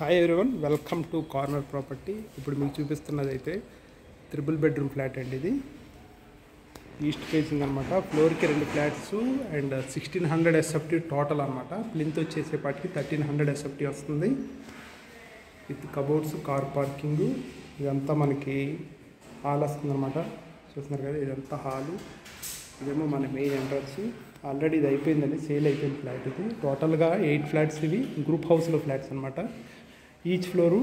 Hi everyone, welcome to corner property. ఇప్పుడు మీకు చూపిస్తున్నది అయితే త్రిబుల్ బెడ్రూమ్ ఫ్లాట్ అండి. ఇది ఈస్ట్ ఫేసింగ్ అనమాట. ఫ్లోర్కి 2 ఫ్లాట్స్ అండ్ 1600 ఎస్ఎఫ్టీ టోటల్ అనమాట. ప్లింత్ వచ్చేసేపాటికి 1300 ఎస్ఎఫ్టీ వస్తుంది. With cupboards, car parking. ఇదంతా మనకి హాల్ వస్తుంది అనమాట. చూస్తున్నారు కదా, ఇదంతా హాలు. ఇదేమో మన మెయిన్ ఎంట్రన్స్. ఆల్రెడీ ఇది అయిపోయిందండి, సేల్ అయిపోయింది ఫ్లాట్. ఇది టోటల్గా 8 ఫ్లాట్స్. ఇవి గ్రూప్ హౌస్లో ఫ్లాట్స్ అనమాట. Each floor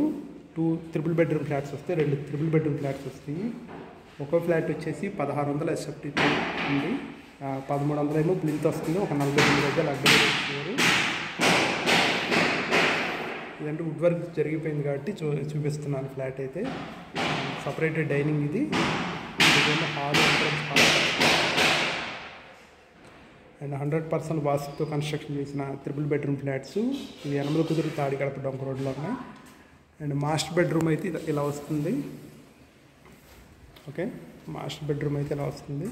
2 triple bedroom flats వస్తాయి, 2 త్రిబుల్ బెడ్రూమ్ ఫ్లాట్స్ వస్తాయి. ఒక్కో ఫ్లాట్ వచ్చేసి 1600 ఎస్ఎఫ్టీ ఉంది, 1300 ఏమో ప్లింత్ వస్తుంది. ఒక 48 గజాలు అడ్డు ఇచ్చారు. ఇదంటే వుడ్ వర్క్ జరిగిపోయింది కాబట్టి చూపిస్తున్నాను ఫ్లాట్ అయితే. సపరేటెడ్ డైనింగ్ ఇది. ఇదేమో హాల్, ఎంట్రన్స్ హాల్ అండ్ 100% వాస్తుతో కన్స్ట్రక్షన్ చేసిన త్రిబుల్ బెడ్రూమ్ ఫ్లాట్స్. ఇది యనమల కుదురు తాడిగడప డొంక రోడ్లో ఉన్నాయి. అండ్ మాస్టర్ బెడ్రూమ్ అయితే ఇలా వస్తుంది. ఓకే, మాస్టర్ బెడ్రూమ్ అయితే ఇలా వస్తుంది.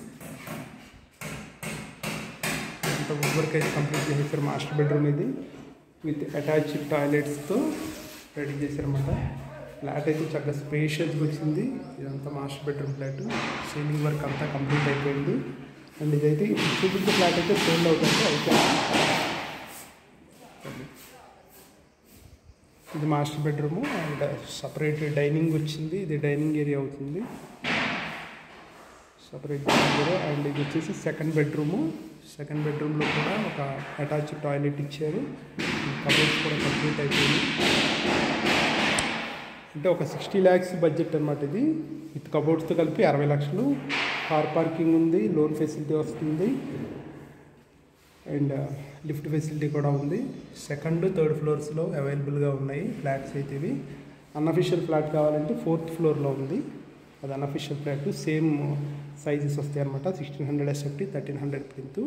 అంత వుడ్ వర్క్ అయితే కంప్లీట్ చేశారు. మాస్టర్ బెడ్రూమ్ ఇది విత్ అటాచ్డ్ టాయిలెట్స్తో రెడీ చేశారన్నమాట. ఫ్లాట్ అయితే చక్కగా స్పేషియస్గా వచ్చింది. ఇదంతా master bedroom flat. Ceiling work అంతా కంప్లీట్ అయిపోయింది. అండ్ ఇదైతే చూపించే ఫ్లాట్ అయితే సేల్ అవుతుంది. అయితే ఇది master bedroom and separate dining వచ్చింది. ఇది డైనింగ్ ఏరియా అవుతుంది, సపరేట్ డైనింగ్ ఏరియా. అండ్ ఇది వచ్చేసి సెకండ్ బెడ్రూము. సెకండ్ బెడ్రూమ్లో కూడా ఒక అటాచ్డ్ టాయిలెట్ ఇచ్చారు. కబోర్డ్స్ కూడా కంప్లీట్ అయిపోయింది. అంటే ఒక 60 lakhs బడ్జెట్ అనమాట ఇది. విత్ కబోర్డ్స్తో కలిపి 60 లక్షలు. కార్ పార్కింగ్ ఉంది, లోన్ ఫెసిలిటీ వస్తుంది అండ్ లిఫ్ట్ ఫెసిలిటీ కూడా ఉంది. సెకండ్, థర్డ్ ఫ్లోర్స్లో అవైలబుల్గా ఉన్నాయి ఫ్లాట్స్ అయితే. ఇవి అన్అఫిషియల్ ఫ్లాట్ కావాలంటే 4th ఫ్లోర్లో ఉంది. అది అన్అఫిషియల్ ఫ్లాట్. సేమ్ సైజెస్ వస్తాయి అనమాట. 1600 ఎస్ఎఫ్టీ, 1300 ప్లింత్.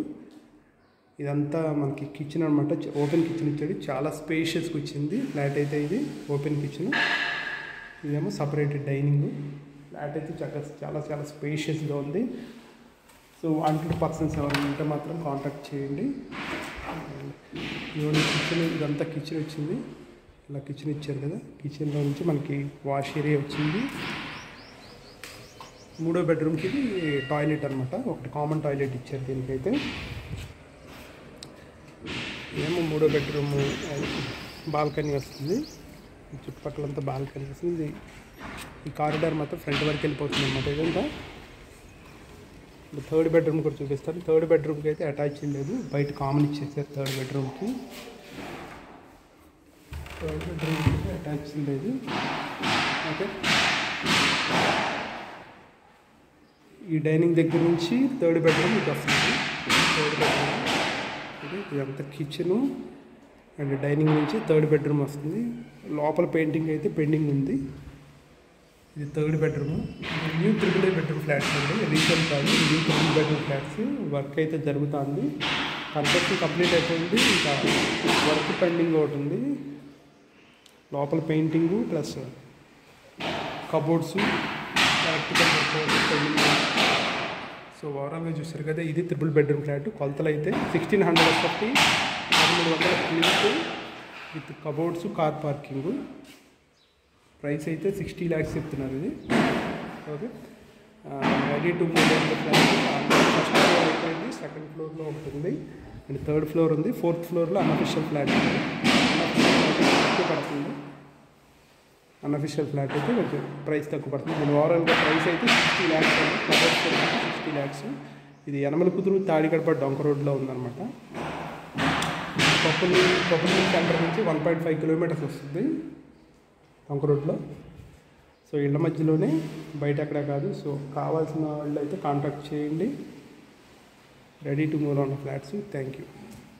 ఇదంతా మనకి కిచెన్ అనమాట. ఓపెన్ కిచెన్ ఇచ్చాడు. చాలా స్పేషియస్గా వచ్చింది ఫ్లాట్ అయితే. ఇది ఓపెన్ కిచెన్. ఇదేమో సపరేటెడ్ డైనింగ్. ఫ్లాట్ అయితే చాలా స్పేషియస్గా ఉంది. సో వాంటెడ్ పర్సన్స్ ఎవరైనా ఉంటే మాత్రం కాంటాక్ట్ చేయండి. ఇవన్నీ కిచెన్, ఇదంతా కిచెన్ వచ్చింది. ఇలా కిచెన్ ఇచ్చారు కదా. కిచెన్లో నుంచి మనకి వాష్ ఏరియా వచ్చింది. 3వ బెడ్రూమ్కి ఇది టాయిలెట్ అనమాట. ఒకటి కామన్ టాయిలెట్ ఇచ్చారు దీనికైతే. ఏమో 3వ బెడ్రూమ్ బాల్కనీ వస్తుంది. చుట్టుపక్కలంతా బాల్కనీ వస్తుంది. ఈ కారిడార్ మాత్రం ఫ్రంట్ వరకు వెళ్ళిపోతుంది అనమాట. ఇదంతా థర్డ్ బెడ్రూమ్ కూడా చూపిస్తాను. థర్డ్ బెడ్రూమ్కి అయితే అటాచ్ లేదు, బయట కామన్ ఇచ్చేసారు. థర్డ్ బెడ్రూమ్కి అటాచ్ లేదు. ఓకే, ఈ డైనింగ్ దగ్గర నుంచి థర్డ్ బెడ్రూమ్ ఇది వస్తుంది. థర్డ్ బెడ్రూమ్ ఇదంతా కిచెను అండ్ డైనింగ్ నుంచి థర్డ్ బెడ్రూమ్ వస్తుంది. లోపల పెయింటింగ్ అయితే పెండింగ్ ఉంది. ఇది third bedroom. New triple bedroom flats అండి, రీసెంట్ కాదు. New triple bedroom flats. Work అయితే జరుగుతుంది. కన్స్ట్రక్షన్ కంప్లీట్ అయిపోయింది, ఇంకా వర్క్ పెండింగ్ ఒకటి ఉంది. లోపల painting plus cupboards, electrical work pending. So ఓవరాల్గా చూసారు కదా, ఇది త్రిబుల్ బెడ్రూమ్ ఫ్లాట్. కొలతలు అయితే 1600 SFT, 1300 plinth with cupboards, car parking. Price అయితే 60 lakhs చెప్తున్నారు ఇది. Okay, ready to move flat. First floor అయిపోయింది, సెకండ్ ఫ్లోర్లో ఒకటి ఉంది అండ్ థర్డ్ ఫ్లోర్ ఉంది. 4th ఫ్లోర్లో అన్అఫిషియల్ ఫ్లాట్ ఉంది. తక్కువ పడుతుంది. అన్అఫిషియల్ ఫ్లాట్ అయితే కొంచెం ప్రైస్ తక్కువ పడుతుంది. దీని ఓవరాల్గా ప్రైస్ అయితే 60 lakhs అండి. Cupboards 60 lakhs. ఇది యనమల కుదురు తాడిగడప డొంక రోడ్లో ఉందన్నమాట. కొప్పల్లి సెంటర్ నుంచి 1.5 kilometers వస్తుంది డొంక రోడ్లో. సో ఇళ్ళ మధ్యలోనే, బయట ఎక్కడ కాదు. సో కావాల్సిన వాళ్ళు అయితే కాంటాక్ట్ చేయండి. రెడీ టు మూవ్ ఉన్న ఫ్లాట్స్. Thank you.